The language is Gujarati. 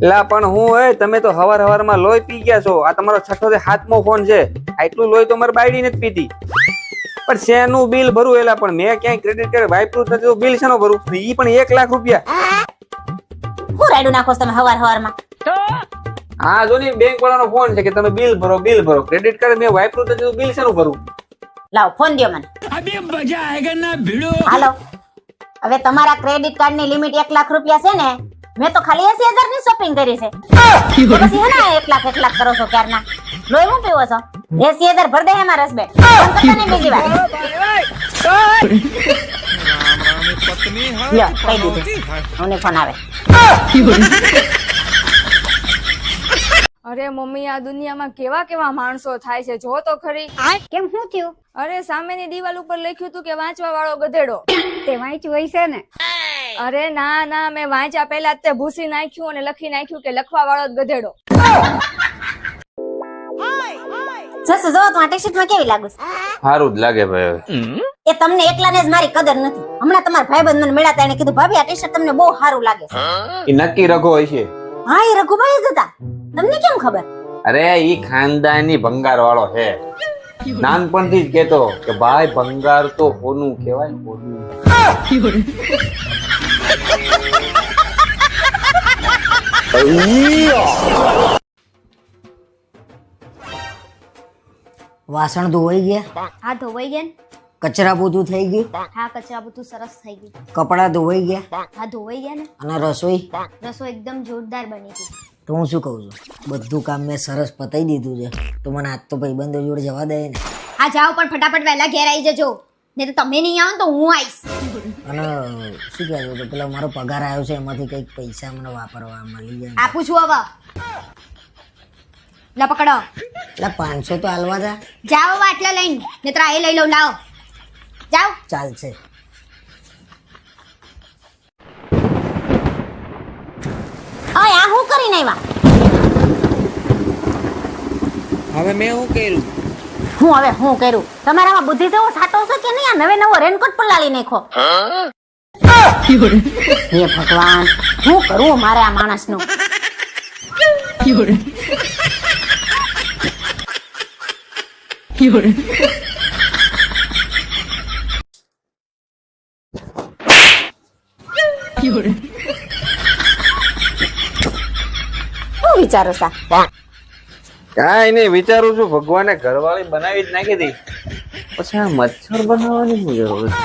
લા પણ હું હોય તમે તો હવારમાં લોહી પી ગયા છો. આ તમારો 6થો થી 7મો ફોન છે. આટલું લોહી તો મારી બાયડી નથી પીતી. પણ શેનું બિલ ભરું એલા પણ મેં ક્યાંય ક્રેડિટ કાર્ડ વાપર્યું જ નથી તો બિલ શેનો ભરું? ઈ પણ 1 લાખ રૂપિયા. હું રાડું નાખો તમે હવારમાં? હા જો ને બેંક વાળાનો ફોન છે કે તમે બિલ ભરો. ક્રેડિટ કાર્ડ મેં વાપર્યું નથી તો બિલ શેનું ભરું? લાવ ફોન દ્યો મને. अभी मजा आएगा ना भिड़ो. હાલો. હવે તમારા ક્રેડિટ કાર્ડ ની લિમિટ 1 લાખ રૂપિયા છે ને? મેં તો ખાલી 80,000 ની શોપિંગ કરી છે. તો પછી હે ને 1 લાખ કરો છો ક્યારના? લોહી હું પીવો છો? 80,000 ભર દે હે મારા હસબેન્ડ. ફોન કરતા નહીં બીજી વાર. લ્યો કહી દીધું. મને ફોન આવે. અરે મમ્મી, આ દુનિયામાં કેવા કેવા માણસો થાય છે જો તો ખરી. કેમ શું થયું? અરે સામેની દિવાલ ઉપર લખ્યું હતું કે વાંચવા વાળો ગધેડો. તે વાંચ્યું હોય છે ને? અરે ના મેં વાંચ્યા પહેલા જ તે ભૂસી નાખ્યું અને લખી નાખ્યું કે લખવા વાળો જ ગધેડો. જસુ જો તો આ ટી-શર્ટ માં કેવી લાગુ છે? સારું જ લાગે ભાઈ. એ તમને એકલાને જ મારી કદર નથી. હમણાં તમારા ભાઈબંધ મને મળ્યા હતા, એને કીધું ભાભી આ ટી-શર્ટ તમને બહુ સારું લાગે છે. ઈ નક્કી રઘો હોય છે. હા એ રઘુભાઈ જ હતા. તમને કેમ ખબર? અરે ઈ ખાનદાની ભંગાર વાળો છે. નાનપણથી જ કેતો કે ભાઈ ભંગાર તો હોનું કહેવાય, હોનું. વાસણ ધોવાઈ ગયા, હા ધોવાઈ ગયા ને? કચરા પોતું થઈ ગયું, હા કચરા બધું સરસ થઈ ગયું. કપડા ધોવાઈ ગયા, હા ધોવાઈ ગયા ને? અને રસોઈ રસોઈ એકદમ જોરદાર બની હતી. તો હું શું કહું છું, બધું કામ મેં સરસ પતાઈ દીધું છે. તો મને આજ તો ભાઈબંધો જોડે જવા દે ને. હા જાઓ પણ ફટાફટ વહેલા ઘેર આવી જજો. નહીં તો તમે નહીં આવો ને તો હું આવીશ. અને શું કહેવું તો પેલા મારો પગાર આવ્યો છે એમાંથી કંઈક પૈસા મને વાપરવા મળી જાય. આપું છું હવે. લા પકડો. એટલે 500 તો હાલવા જા. જાઓ આટલા લઈને, નહીતર આ એ લઈ લઉં. લાવો જાઓ. ચાલશે. ઓય આ હું કરીને આવ્યા? હવે મેં શું કર્યું? હું કર્યું? તમારામાં બુદ્ધિ જેવો સાટો છે કે નહીં? આ નવો રેનકોટ પણ લાવી નાખો. હે ભગવાન, શું કરું મારે આ માણસનું? શું વિચારો સા? કાંઈ નહીં, વિચારું છું ભગવાને ઘરવાળી બનાવી જ નાખી હતી, પછી આ મચ્છર બનાવવાની શું જરૂર છે?